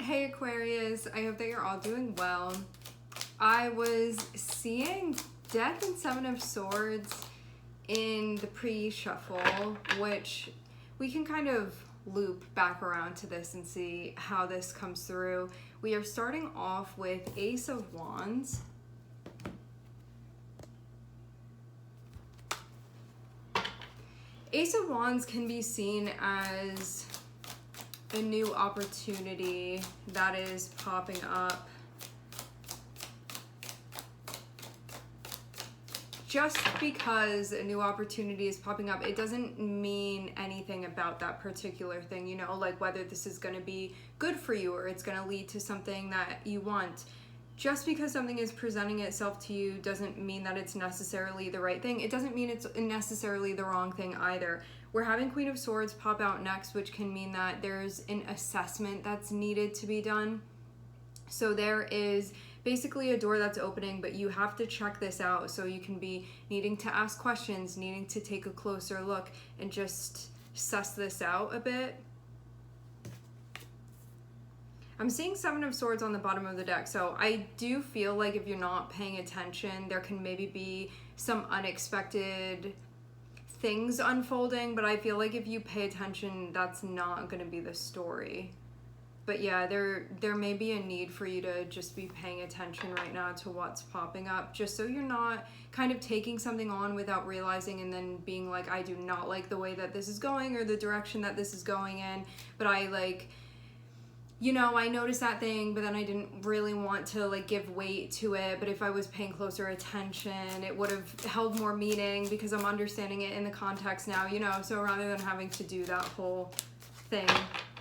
Hey Aquarius, I hope that you're all doing well. I was seeing Death and Seven of Swords in the pre-shuffle, which we can kind of loop back around to this and see how this comes through. We are starting off with Ace of Wands. Ace of Wands can be seen as a new opportunity that is popping up. Just because a new opportunity is popping up, it doesn't mean anything about that particular thing, you know, like whether this is going to be good for you or it's going to lead to something that you want. Just because something is presenting itself to you doesn't mean that it's necessarily the right thing. It doesn't mean it's necessarily the wrong thing either. We're having Queen of Swords pop out next, which can mean that there's an assessment that's needed to be done. So there is basically a door that's opening, but you have to check this out. So you can be needing to ask questions, needing to take a closer look and just suss this out a bit. I'm seeing Seven of Swords on the bottom of the deck, so I do feel like if you're not paying attention, there can maybe be some unexpected things unfolding, but I feel like if you pay attention, that's not going to be the story. But yeah, there may be a need for you to just be paying attention right now to what's popping up, just so you're not kind of taking something on without realizing and then being like, I do not like the way that this is going or the direction that this is going in, but I like... you know, I noticed that thing, but then I didn't really want to like give weight to it. But if I was paying closer attention, it would have held more meaning because I'm understanding it in the context now, you know. So rather than having to do that whole thing,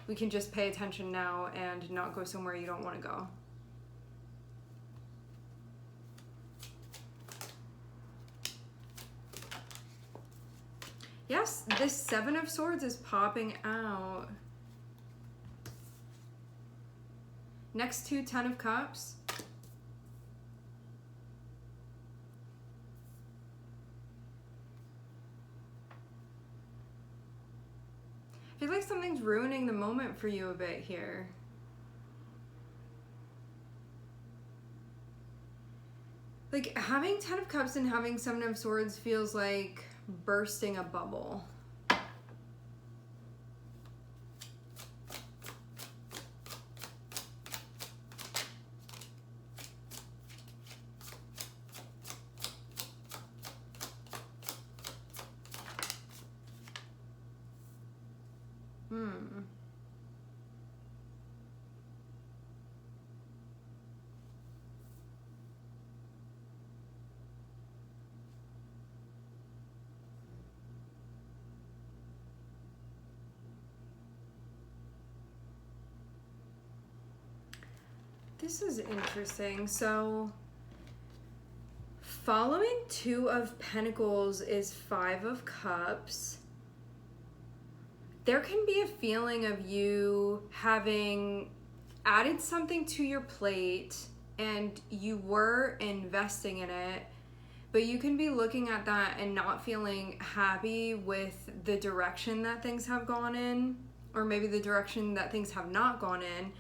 we can just pay attention now and not go somewhere you don't want to go. Yes, this Seven of Swords is popping out. Next to Ten of Cups. I feel like something's ruining the moment for you a bit here. Like having Ten of Cups and having Seven of Swords feels like bursting a bubble. This is interesting. So following Two of Pentacles is Five of Cups. There can be a feeling of you having added something to your plate and you were investing in it, but you can be looking at that and not feeling happy with the direction that things have gone in, or maybe the direction that things have not gone in.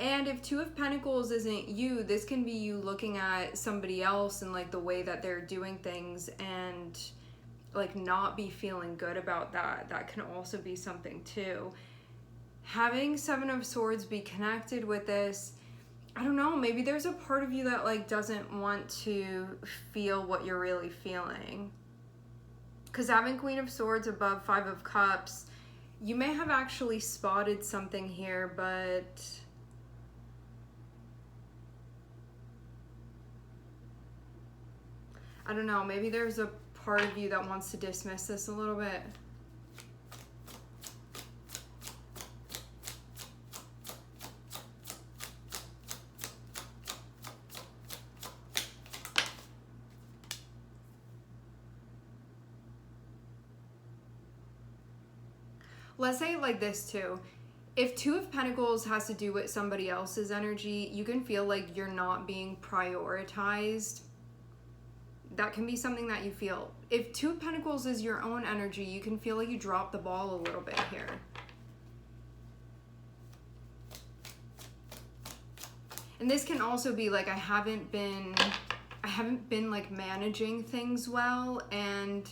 And if Two of Pentacles isn't you, this can be you looking at somebody else and like the way that they're doing things and like not be feeling good about that. That can also be something too. Having Seven of Swords be connected with this, I don't know, maybe there's a part of you that like doesn't want to feel what you're really feeling. Because having Queen of Swords above Five of Cups, you may have actually spotted something here, but I don't know, maybe there's a part of you that wants to dismiss this a little bit. Let's say it like this too. If Two of Pentacles has to do with somebody else's energy, you can feel like you're not being prioritized. That can be something that you feel. If Two of Pentacles is your own energy, you can feel like you dropped the ball a little bit here. And this can also be like I haven't been like managing things well, and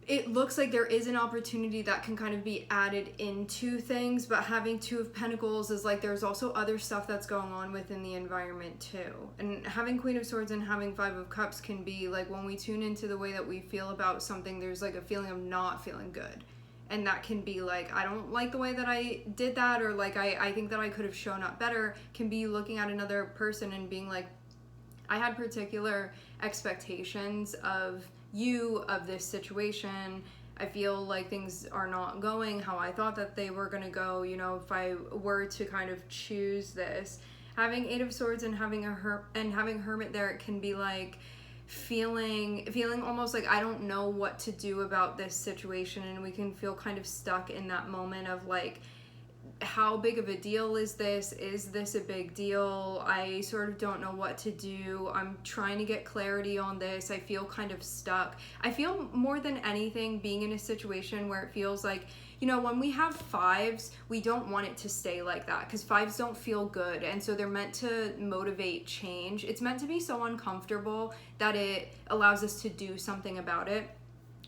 it looks like there is an opportunity that can kind of be added into things, but having Two of Pentacles is like there's also other stuff that's going on within the environment too. And having Queen of Swords and having Five of Cups can be like when we tune into the way that we feel about something, there's like a feeling of not feeling good. And that can be like, I don't like the way that I did that, or like I think that I could have shown up better, can be looking at another person and being like, I had particular expectations of you, of this situation. I feel like things are not going how I thought that they were going to go, you know, if I were to kind of choose this. Having Eight of Swords and having having Hermit there, it can be like feeling almost like I don't know what to do about this situation, and we can feel kind of stuck in that moment of like, how big of a deal is this? Is this a big deal? I sort of don't know what to do. I'm trying to get clarity on this. I feel kind of stuck. I feel more than anything being in a situation where it feels like, you know, when we have fives, we don't want it to stay like that because fives don't feel good. And so they're meant to motivate change. It's meant to be so uncomfortable that it allows us to do something about it.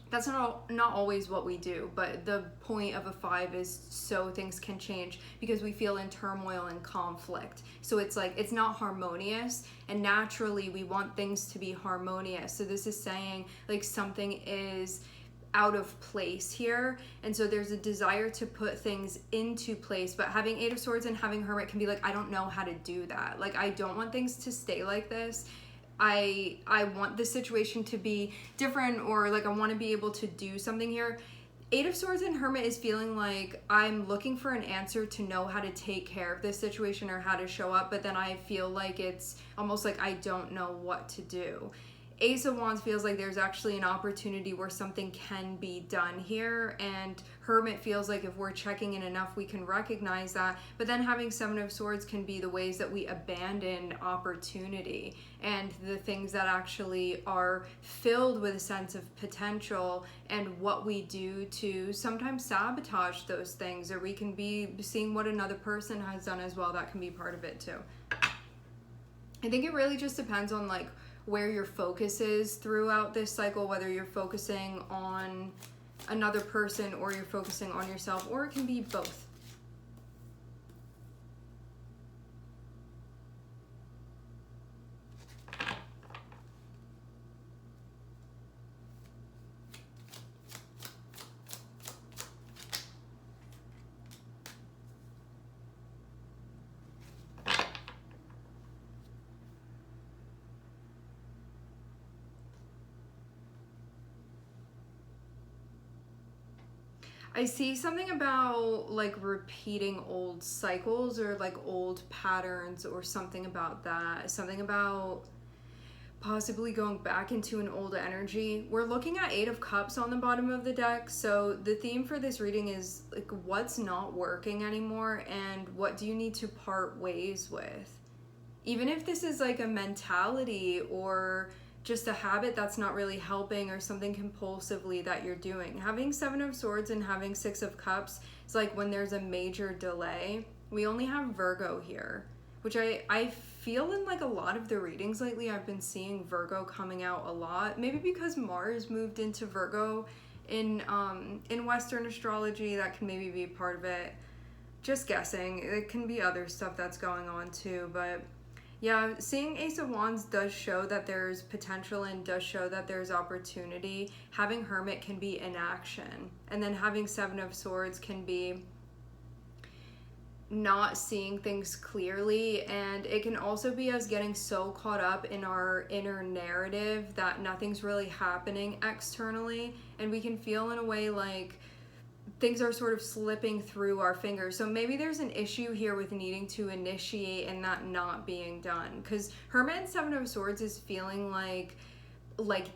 That's not always what we do, but the point of a five is so things can change because we feel in turmoil and conflict. So it's like, it's not harmonious, and naturally we want things to be harmonious. So this is saying like something is out of place here, and so there's a desire to put things into place, but having Eight of Swords and having Hermit can be like, I don't know how to do that. Like, I don't want things to stay like this. I want the situation to be different, or like I want to be able to do something here. Eight of Swords and Hermit is feeling like I'm looking for an answer to know how to take care of this situation or how to show up, but then I feel like it's almost like I don't know what to do. Ace of Wands feels like there's actually an opportunity where something can be done here, and Hermit feels like if we're checking in enough, we can recognize that. But then having Seven of Swords can be the ways that we abandon opportunity and the things that actually are filled with a sense of potential, and what we do to sometimes sabotage those things, or we can be seeing what another person has done as well. That can be part of it too. I think it really just depends on like where your focus is throughout this cycle, whether you're focusing on another person or you're focusing on yourself, or it can be both. I see something about like repeating old cycles or like old patterns or something about that. Something about possibly going back into an old energy. We're looking at Eight of Cups on the bottom of the deck. So the theme for this reading is like what's not working anymore and what do you need to part ways with? Even if this is like a mentality or just a habit that's not really helping, or something compulsively that you're doing. Having Seven of Swords and having Six of Cups is like when there's a major delay. We only have Virgo here, which I feel in like a lot of the readings lately I've been seeing Virgo coming out a lot. Maybe because Mars moved into Virgo in Western astrology, that can maybe be part of it. Just guessing. It can be other stuff that's going on too, but yeah, seeing Ace of Wands does show that there's potential and does show that there's opportunity. Having Hermit can be inaction. And then having Seven of Swords can be not seeing things clearly. And it can also be us getting so caught up in our inner narrative that nothing's really happening externally. And we can feel in a way like things are sort of slipping through our fingers. So maybe there's an issue here with needing to initiate and that not being done. Because Hermit and Seven of Swords is feeling like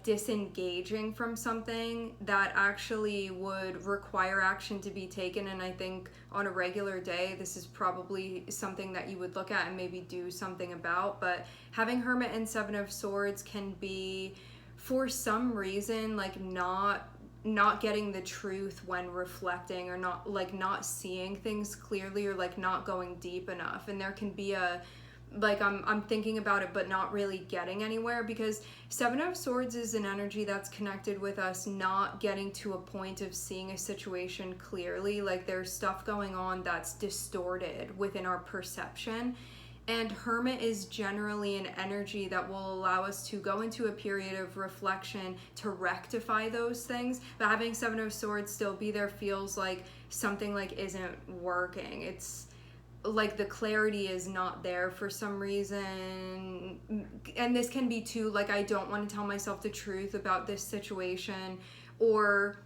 disengaging from something that actually would require action to be taken. And I think on a regular day, this is probably something that you would look at and maybe do something about. But having Hermit and Seven of Swords can be, for some reason, like not getting the truth when reflecting, or not seeing things clearly, or like not going deep enough. And there can be a like I'm thinking about it but not really getting anywhere, because Seven of Swords is an energy that's connected with us not getting to a point of seeing a situation clearly. Like there's stuff going on that's distorted within our perception. And Hermit is generally an energy that will allow us to go into a period of reflection to rectify those things. But having Seven of Swords still be there feels like something like isn't working. It's like the clarity is not there for some reason. And this can be too, like, I don't want to tell myself the truth about this situation, or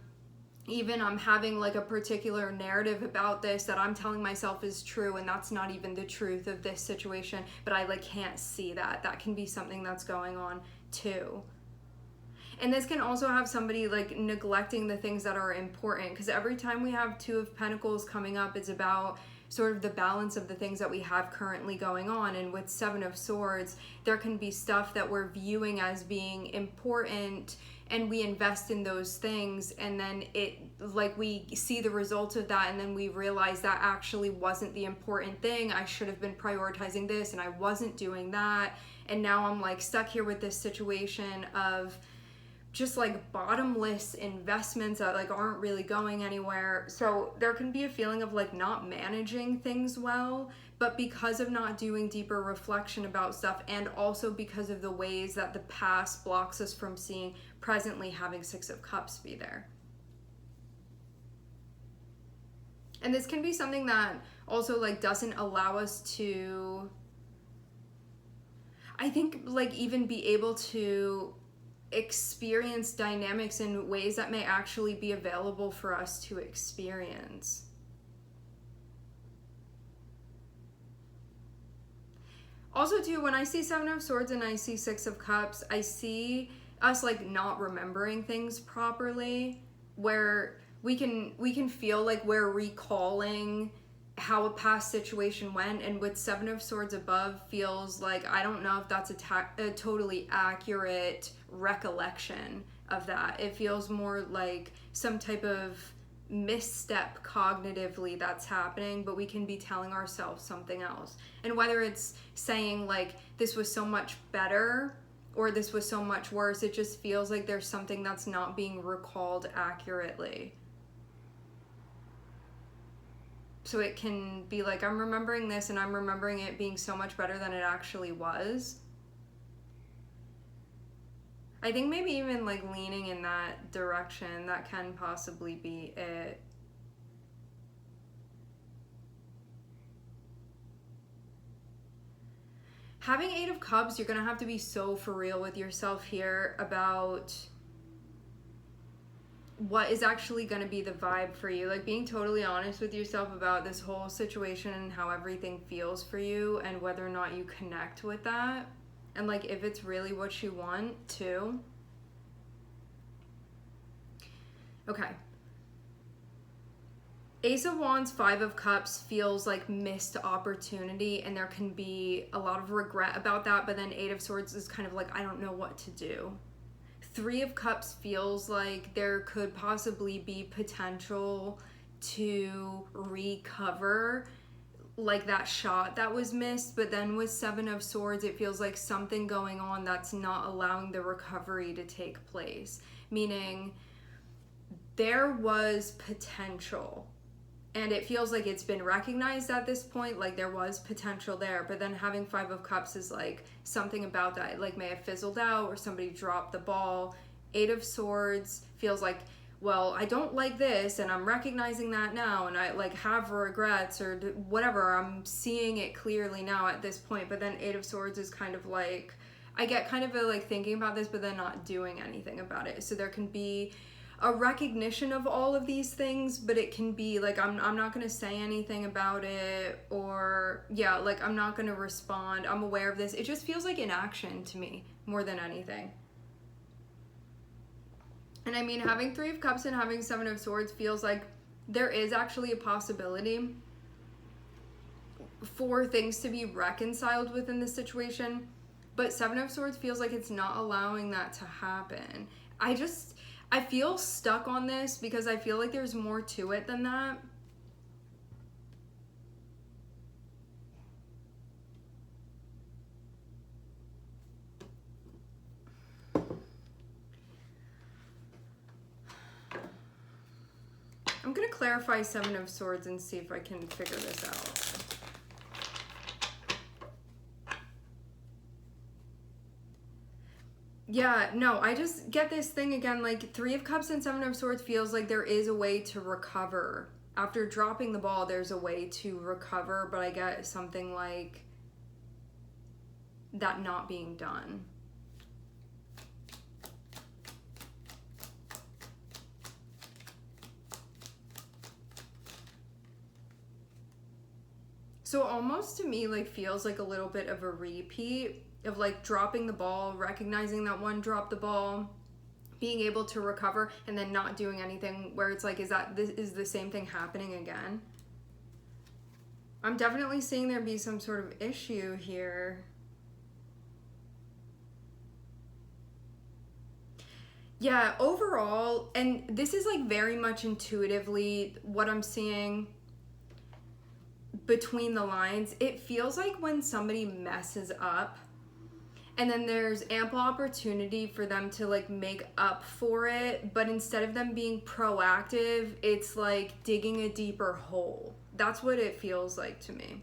even I'm having like a particular narrative about this that I'm telling myself is true, and that's not even the truth of this situation, but I like can't see that. That can be something that's going on too. And this can also have somebody like neglecting the things that are important, because every time we have Two of Pentacles coming up, it's about sort of the balance of the things that we have currently going on. And with Seven of Swords, there can be stuff that we're viewing as being important, and we invest in those things, and then it, like, we see the results of that, and then we realize that actually wasn't the important thing. I should have been prioritizing this, and I wasn't doing that. And now I'm like stuck here with this situation of just like bottomless investments that like aren't really going anywhere. So there can be a feeling of like not managing things well, but because of not doing deeper reflection about stuff, and also because of the ways that the past blocks us from seeing presently, having Six of Cups be there. And this can be something that also like doesn't allow us to, I think, like even be able to experience dynamics in ways that may actually be available for us to experience. Also too, when I see Seven of Swords and I see Six of Cups, I see us like not remembering things properly, where we can feel like we're recalling how a past situation went. And with Seven of Swords above, feels like, I don't know if that's a totally accurate recollection of that. It feels more like some type of misstep cognitively that's happening, but we can be telling ourselves something else. And whether it's saying like this was so much better or this was so much worse, it just feels like there's something that's not being recalled accurately. So it can be like, I'm remembering this and I'm remembering it being so much better than it actually was. I think maybe even like leaning in that direction, that can possibly be it. Having Eight of Cups, you're gonna have to be so for real with yourself here about what is actually going to be the vibe for you. Like being totally honest with yourself about this whole situation and how everything feels for you, and whether or not you connect with that, and like if it's really what you want too. Okay. Ace of Wands, Five of Cups feels like missed opportunity, and there can be a lot of regret about that, but then Eight of Swords is kind of like, I don't know what to do. Three of Cups feels like there could possibly be potential to recover like that shot that was missed, but then with Seven of Swords, it feels like something going on that's not allowing the recovery to take place. Meaning there was potential, and it feels like it's been recognized at this point, like there was potential there, but then having Five of Cups is like something about that like may have fizzled out, or somebody dropped the ball. Eight of Swords feels like, well, I don't like this, and I'm recognizing that now, and I like have regrets or whatever. I'm seeing it clearly now at this point, but then Eight of Swords is kind of like, I get kind of a, like thinking about this, but then not doing anything about it. So there can be a recognition of all of these things, but it can be like, I'm not going to say anything about it, or yeah, like I'm not going to respond. I'm aware of this. It just feels like inaction to me more than anything. And I mean, having Three of Cups and having Seven of Swords feels like there is actually a possibility for things to be reconciled within the situation, but Seven of Swords feels like it's not allowing that to happen. I feel stuck on this because I feel like there's more to it than that. clarify Seven of Swords and see if I can figure this out. Yeah, no, I just get this thing again, like Three of Cups and Seven of Swords feels like there is a way to recover. After dropping the ball, there's a way to recover, but I get something like that not being done. So almost to me like feels like a little bit of a repeat of like dropping the ball, recognizing that one dropped the ball, being able to recover, and then not doing anything, where it's like, is the same thing happening again? I'm definitely seeing there be some sort of issue here. Yeah, overall, and this is like very much intuitively what I'm seeing between the lines. It feels like when somebody messes up, and then there's ample opportunity for them to like make up for it, but instead of them being proactive, it's like digging a deeper hole. That's what it feels like to me.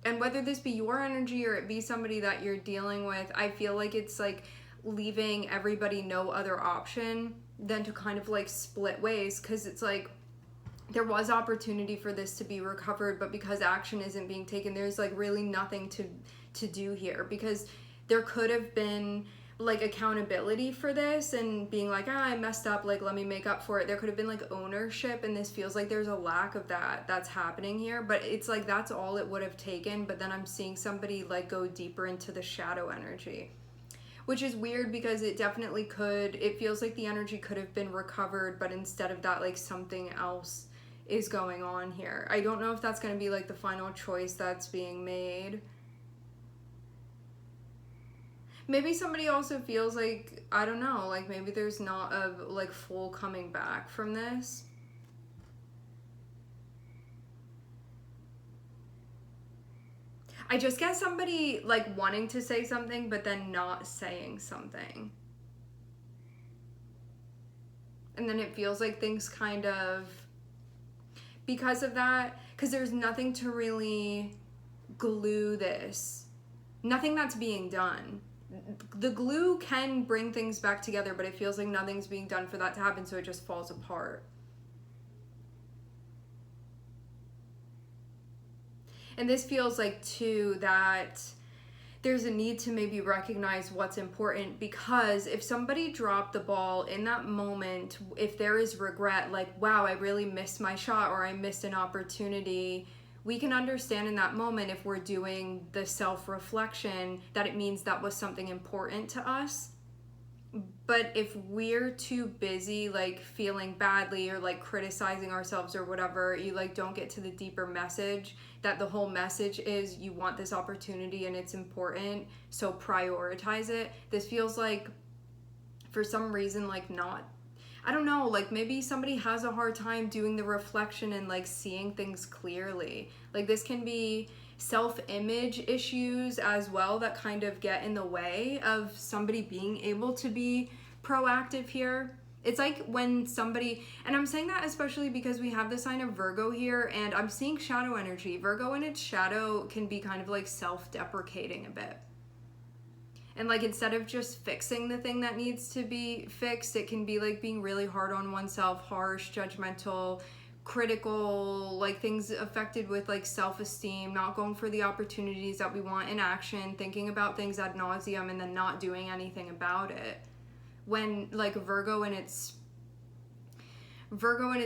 And whether this be your energy or it be somebody that you're dealing with, I feel like it's like leaving everybody no other option than to kind of like split ways, because it's like there was opportunity for this to be recovered, but because action isn't being taken, there's like really nothing to do here, because there could have been like accountability for this and being like, I messed up, like let me make up for it. There could have been like ownership, and this feels like there's a lack of that's happening here, but it's like that's all it would have taken. But then I'm seeing somebody like go deeper into the shadow energy, which is weird because it definitely could, it feels like the energy could have been recovered, but instead of that, like something else is going on here. I don't know if that's going to be like the final choice that's being made. Maybe somebody also feels like, I don't know, like maybe there's not a like full coming back from this. I just get somebody like wanting to say something but then not saying something. And then it feels like things kind of, because of that, because there's nothing to really glue this. Nothing that's being done. The glue can bring things back together, but it feels like nothing's being done for that to happen, so it just falls apart. And this feels like, too, that there's a need to maybe recognize what's important, because if somebody dropped the ball in that moment, if there is regret, like, wow, I really missed my shot or I missed an opportunity, we can understand in that moment, if we're doing the self-reflection, that it means that was something important to us. But if we're too busy like feeling badly or like criticizing ourselves or whatever, you like don't get to the deeper message, that the whole message is you want this opportunity and it's important, so prioritize it. This feels like for some reason like not, I don't know, like maybe somebody has a hard time doing the reflection and like seeing things clearly. Like this can be self-image issues as well that kind of get in the way of somebody being able to be proactive here. It's like when somebody, and I'm saying that especially because we have the sign of Virgo here, and I'm seeing shadow energy. Virgo in its shadow can be kind of like self-deprecating a bit. And like instead of just fixing the thing that needs to be fixed, it can be like being really hard on oneself, harsh, judgmental, critical, like things affected with like self-esteem, not going for the opportunities that we want in action, thinking about things ad nauseum and then not doing anything about it. When like Virgo in its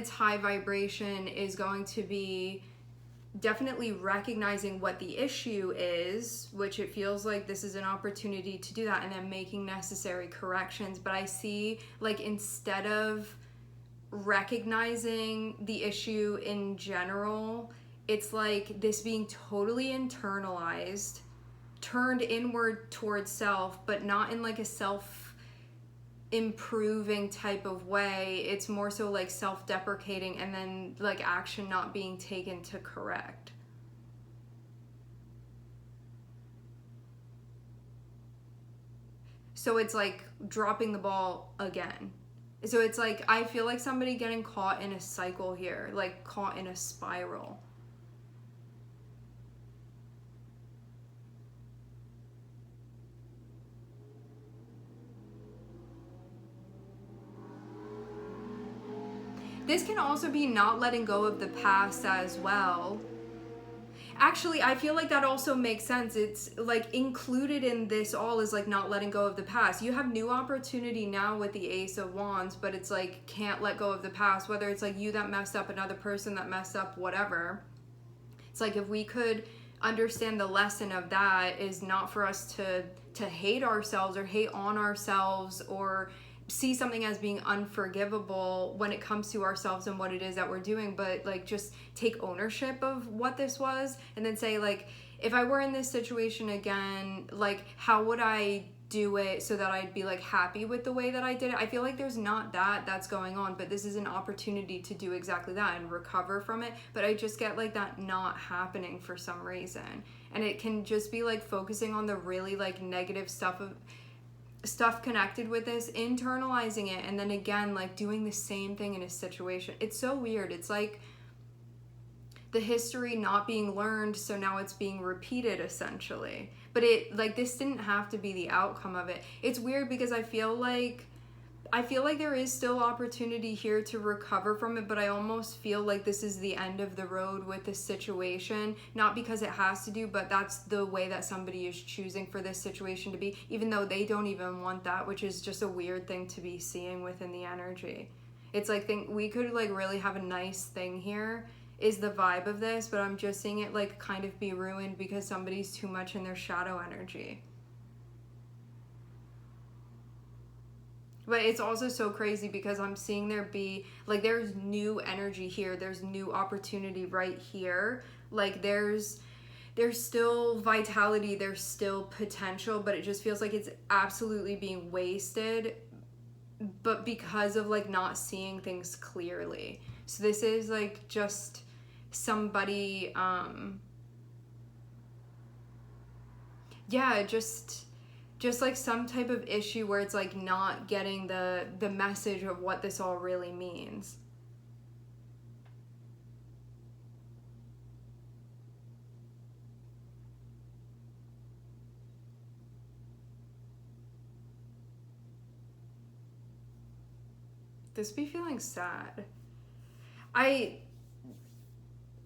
high vibration is going to be definitely recognizing what the issue is, which it feels like this is an opportunity to do that, and then making necessary corrections. But I see like instead of recognizing the issue in general, it's like this being totally internalized, turned inward towards self, but not in like a self improving type of way. It's more so like self-deprecating, and then like action not being taken to correct. So it's like dropping the ball again. So it's like, I feel like somebody getting caught in a cycle here, like caught in a spiral. This can also be not letting go of the past as well. Actually, I feel like that also makes sense. It's like included in this all is like not letting go of the past. You have new opportunity now with the Ace of Wands, but it's like can't let go of the past, whether it's like you that messed up, another person that messed up, whatever. It's like if we could understand the lesson of that is not for us to hate ourselves or hate on ourselves or see something as being unforgivable when it comes to ourselves and what it is that we're doing, but like just take ownership of what this was and then say like, if I were in this situation again, like how would I do it so that I'd be like happy with the way that I did it? I feel like there's not that's going on, but this is an opportunity to do exactly that and recover from it. But I just get like that not happening for some reason, and it can just be like focusing on the really like negative stuff connected with this, internalizing it, and then again like doing the same thing in a situation. It's so weird. It's like the history not being learned, so now it's being repeated essentially. But it like this didn't have to be the outcome of it. It's weird because I feel like there is still opportunity here to recover from it, but I almost feel like this is the end of the road with this situation. Not because it has to do, but that's the way that somebody is choosing for this situation to be, even though they don't even want that, which is just a weird thing to be seeing within the energy. It's like we could like really have a nice thing here is the vibe of this, but I'm just seeing it like kind of be ruined because somebody's too much in their shadow energy. But it's also so crazy because I'm seeing there be like there's new energy here, there's new opportunity right here. Like there's still vitality, there's still potential, but it just feels like it's absolutely being wasted, but because of like not seeing things clearly. So this is like just somebody yeah, just like some type of issue where it's like not getting the message of what this all really means. This be feeling sad. I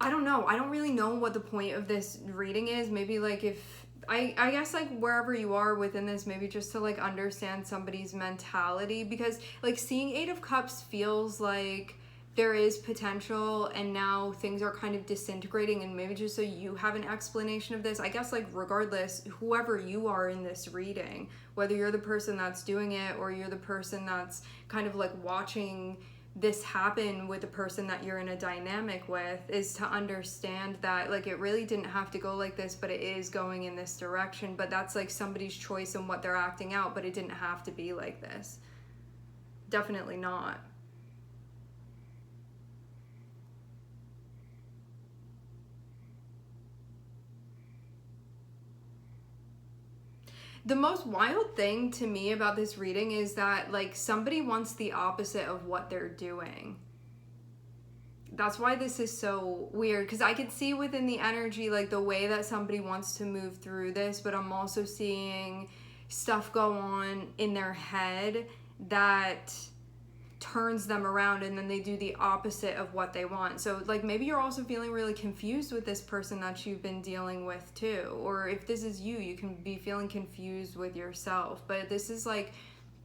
don't know. I don't really know what the point of this reading is. Maybe like if I guess like wherever you are within this, maybe just to like understand somebody's mentality, because like seeing Eight of Cups feels like there is potential and now things are kind of disintegrating, and maybe just so you have an explanation of this. I guess like regardless, whoever you are in this reading, whether you're the person that's doing it or you're the person that's kind of like watching this happen with the person that you're in a dynamic with, is to understand that like it really didn't have to go like this, but it is going in this direction. But that's like somebody's choice and what they're acting out, but it didn't have to be like this. Definitely not. The most wild thing to me about this reading is that like somebody wants the opposite of what they're doing. That's why this is so weird, because I could see within the energy like the way that somebody wants to move through this, but I'm also seeing stuff go on in their head that turns them around, and then they do the opposite of what they want. So like maybe you're also feeling really confused with this person that you've been dealing with too, or if this is you, you can be feeling confused with yourself. But this is like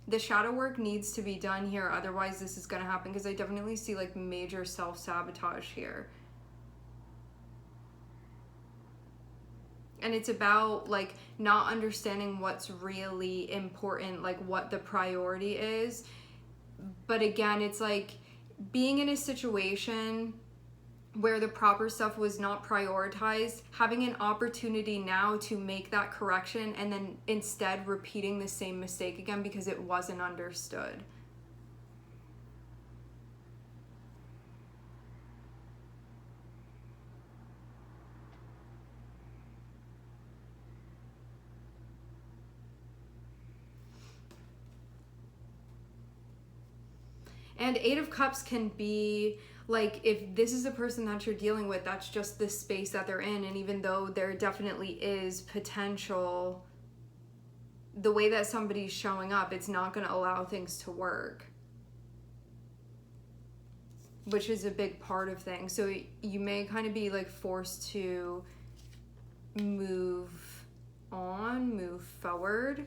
the shadow work needs to be done here, otherwise this is going to happen, because I definitely see like major self-sabotage here. And it's about like not understanding what's really important, like what the priority is. But again, it's like being in a situation where the proper stuff was not prioritized, having an opportunity now to make that correction, and then instead repeating the same mistake again because it wasn't understood. And Eight of Cups can be like, if this is the person that you're dealing with, that's just the space that they're in. And even though there definitely is potential, the way that somebody's showing up, it's not going to allow things to work, which is a big part of things. So you may kind of be like forced to move on, move forward,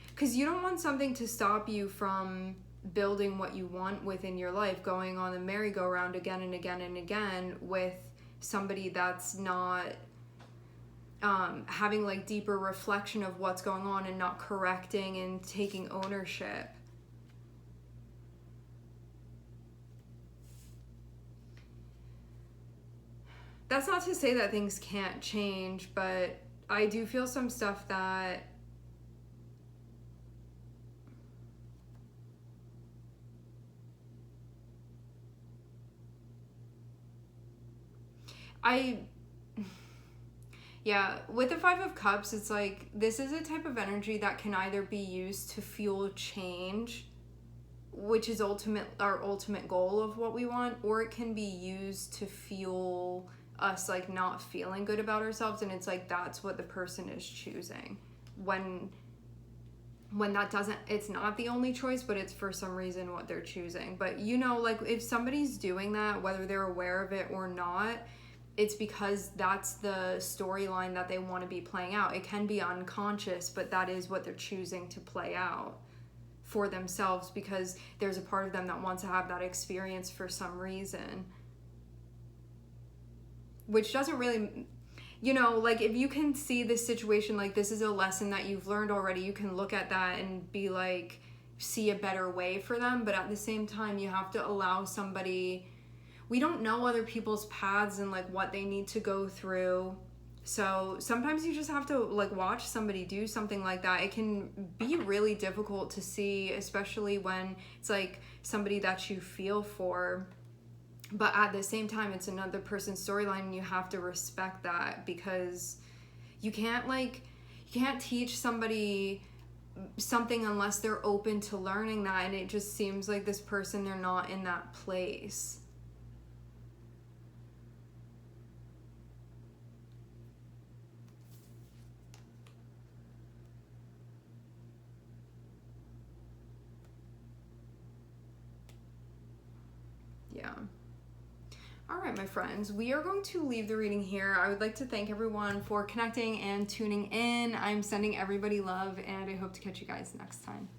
because you don't want something to stop you from building what you want within your life, going on the merry-go-round again and again and again with somebody that's not having like deeper reflection of what's going on and not correcting and taking ownership. That's not to say that things can't change, but I do feel some stuff that yeah, with the Five of Cups, it's like, this is a type of energy that can either be used to fuel change, which is our ultimate goal of what we want, or it can be used to fuel us like not feeling good about ourselves. And it's like, that's what the person is choosing. When that doesn't, it's not the only choice, but it's for some reason what they're choosing. But you know, like if somebody's doing that, whether they're aware of it or not, it's because that's the storyline that they want to be playing out. It can be unconscious, but that is what they're choosing to play out for themselves, because there's a part of them that wants to have that experience for some reason. Which doesn't really, you know, like if you can see this situation like this is a lesson that you've learned already, you can look at that and be like, see a better way for them. But at the same time, you have to allow somebody, we don't know other people's paths and like what they need to go through. So sometimes you just have to like watch somebody do something like that. It can be really difficult to see, especially when it's like somebody that you feel for. But at the same time, it's another person's storyline, and you have to respect that, because you can't teach somebody something unless they're open to learning that. And it just seems like this person, they're not in that place. Yeah. All right, my friends, we are going to leave the reading here. I would like to thank everyone for connecting and tuning in. I'm sending everybody love, and I hope to catch you guys next time.